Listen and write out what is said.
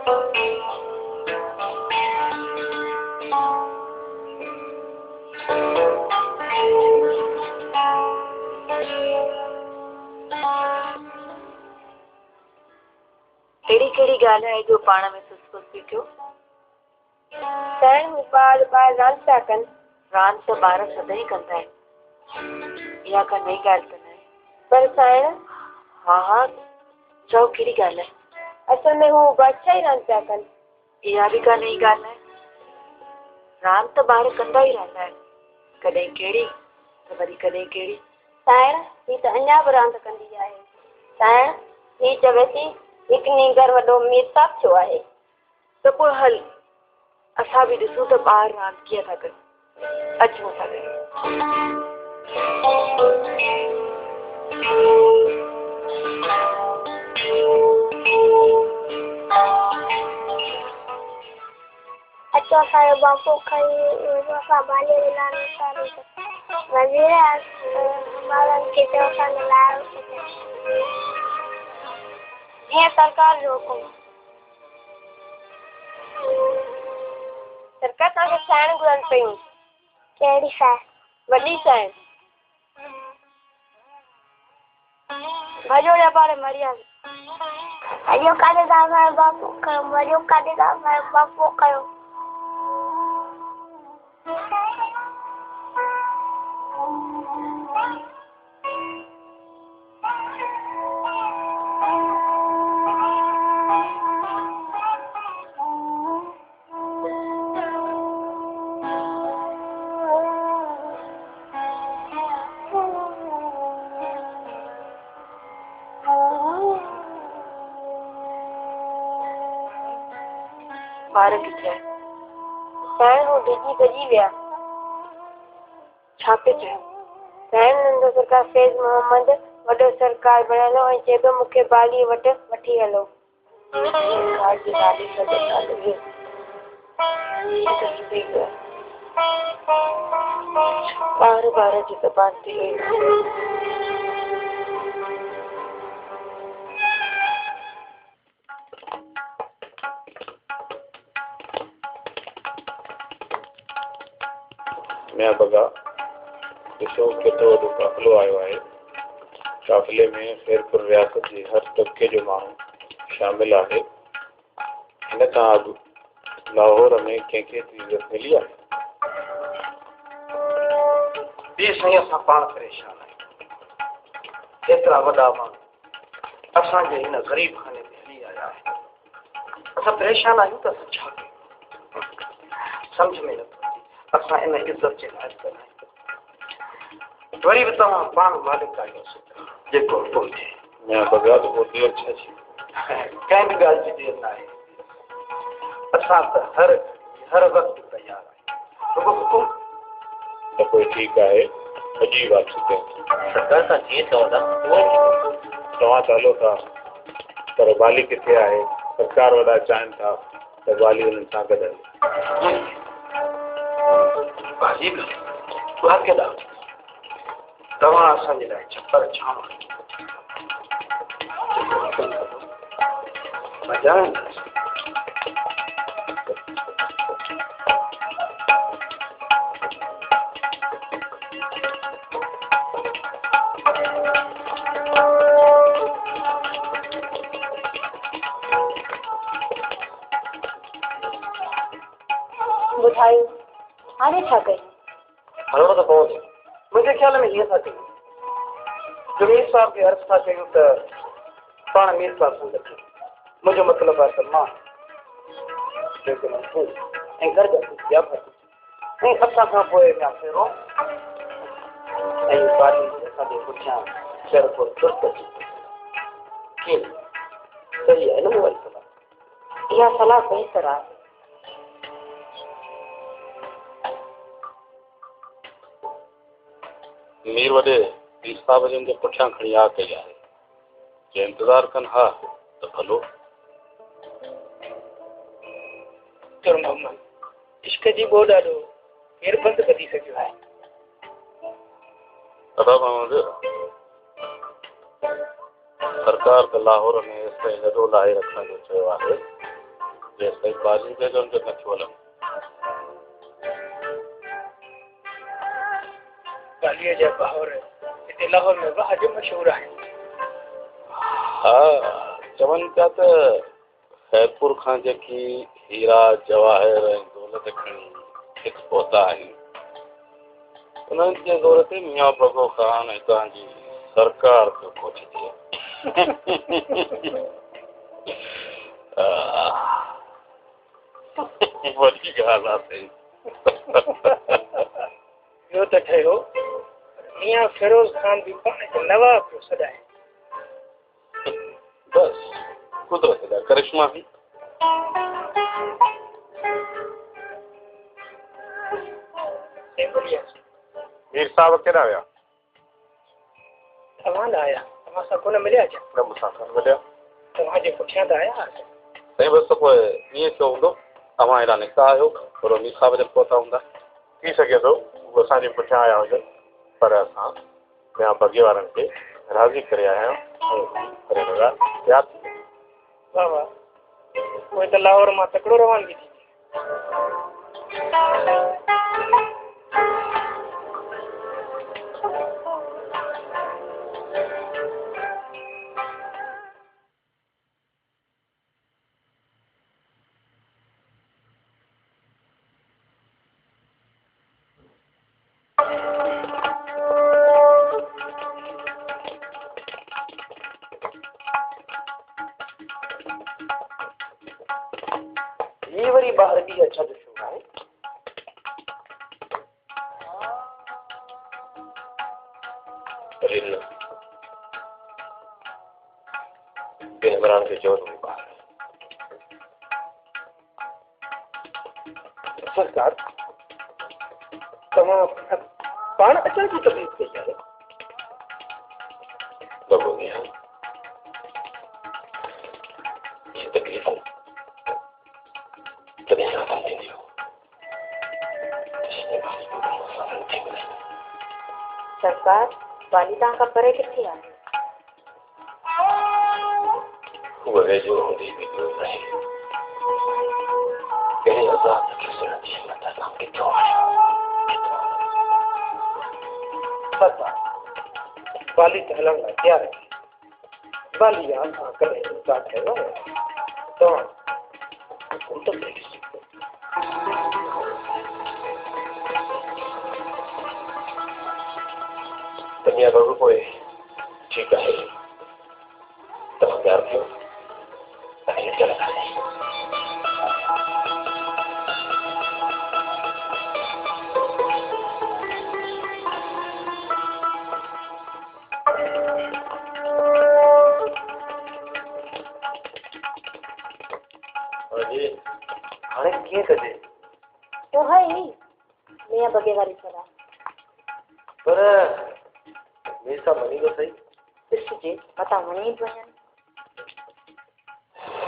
कहिड़ी कहिड़ी ॻाल्हि आहे जो पाण में सुस थी थियो? साईं ॿार रांदि था कनि। रांदि त ॿार सदाई कंदा आहिनि, इहा का नई ॻाल्हि त न आहे। पर साईं हा हा चओ कहिड़ी ॻाल्हि आहे? असल में हू बादशाही रांदि था कनि। इहा बि का नई ॻाल्हि आहे। रांदि त ॿार कंदा ई रहंदा आहिनि, कॾहिं कहिड़ी त वरी कॾहिं कहिड़ी। साईं हीअ त अञा बि रांदि कंदी आहे। साईं हीअ चवे थी हिकु नींगर वॾो मीरसाब थियो आहे। त पोइ हल असां बि ॾिसूं त ॿार रांदि कीअं था कनि। अचूं था कयूं। अचो असांजो बापू खणी असां बाली मिलान वज़ीर ॿारनि खे चयो असांखे लायो। हीअं सरकार जो हुकुम। सरकार तव्हांखे साइण घुरनि पियूं। कहिड़ी साइण? वॾी साइण। भॼो पाड़े मरिया भॼो काॾे था बापू कयो भॼो काॾे था बापू कयो। ॿार किथे आहे? साइण हू डिॼी भॼी विया। छा पे चयो? साइण नंढो सरकार फैज़ मोहम्मद वॾो सरकार बणियलो ऐं चइबो मूंखे बाली वटि वठी हलो। सरकार जी नाले सां नाले ॿार ॿार जी ज़बान थी वई। मैं बगा ॾिसो केतिरो वॾो काफ़िलो आयो आहे। काफ़िले में ख़ैरपुर रियासत जे हर तबिके जो माण्हू शामिल आहे। हिन खां अॻु लाहौर में कंहिंखे इज़त मिली आहे? साईं असां पाण परेशान आहियूं। एतिरा वॾा माण्हू असांजे हिन ग़रीब खाने ते हली आया आहिनि। असां परेशान आहियूं त असां छा कयूं? सम्झ में नथो अचे। असां इन इज़त जे लाइक़ न आहियूं। वरी बि तव्हां पाण मालिक आहियो जेको हुकुम थिए। मैं बगा तो पोइ देरि छा थी? कंहिं बि ॻाल्हि जी देरि न आहे। असां त हर वक़्तु तयार आहियूं। रुगो हुकुम। त पोइ ठीकु आहे अॼु ई वापसी कयूं। सरकार सां जीअं चवंदा तव्हां त हलो था, पर बाली किथे आहे? सरकार वॾा चाहिनि था त बाली हुननि सां गॾु हले। बाली उहा केॾा तव्हां असांजे लाइ छप्पर छांव मज़ा ॿुधायो हाणे छा कयूं? हलो त पहुच। मुंहिंजे ख़्याल में हीअं था कयूं जो मीर साहब खे अर्ज़ था कयूं त पाण मीर साहब सां गॾु। मुंहिंजो मतिलबु आहे त मां जेको ऐं घर जा ॿिया ऐं असां खां पोइ अञा फेरो ऐं बाली असांजे पुठियां शरपुर चुस्त कीअं सही आहे न? मोबाइल सलाह इहा सलाह बहितर आहे। मीर वॾे पीर साहब जन जे पुठियां खणी आ कई आहे। जे इंतज़ारु कनि हा त भलो। इश्क जी ॿोॾ ॾाढो केरु बंदि वधी सघियो आहे। दादा मोहम्मद सरकार त लाहौर में एतिरो लाहे रखण जो चयो आहे। जैसे बाजी पे तो उनके न छोलम बालीअ जा भाउर हिते लाहौर में वाह जो मशहूर आहे। हाँ चवन पिया त खैरपुर खां जेकी हीरा जवाहर ऐं दौलत खणी फिक्स पहुता आहिनि उन्हनि जे ज़ोर ते मियां बगो ख़ान हितां जी सरकार पियो कोठीजे। वॾी ॻाल्हि आहे ॿियो त ठहियो मियां फिरोज खान बि पाण खे नवाब पियो सॾाए। बस कुदरत जा करिश्मा ही। मीर साहब केॾा विया? तव्हां न आया, तव्हां सां कोन मिलिया छा? न मूंसां कोन मिलिया। तव्हांजे पुठियां त आया साईं बसि त पोइ ईअं थियो हूंदो तव्हां हेॾा निकिता आहियो थोरो मीर साहब जे पहुता हूंदा। थी सघे थो उहो असांजे पुठियां आया हुजनि पर असां ॿिया बगे वारनि खे राज़ी करे आया आहियूं। वाह वाह उहे त लाहौर मां तकिड़ो रवानगी थी। ये वरी बाहर भी अच्छा जो शो है। इमरान के जोर में बाहर सरकार तव्हां पाण अचण जी तकलीफ़ कई आहे। बबूनिया ये तकलीफ़ तॾहिं ख़तमु थींदियूं सरकार बाली तव्हां खां परे किथे आहे? उहे जो हूंदी बि दूर रहे कहिड़े आज़ाद खे सुणंदी हिम्मत सां किथो आहियो सरकार बाली त हलण लाइ तयार आहे। बाली असां कॾहिं इंतज़ार कयो तव्हां दुनिया बाबू पोइ ठीकु आहे तव्हां प्यार कयो ऐं चलंदासीं। हाणे कीअं कजे? तो है ही मियां बगे वारी सलाह। पर मीर साहब मनी तो सही। ॾिसजे मतां वञी थो वञनि।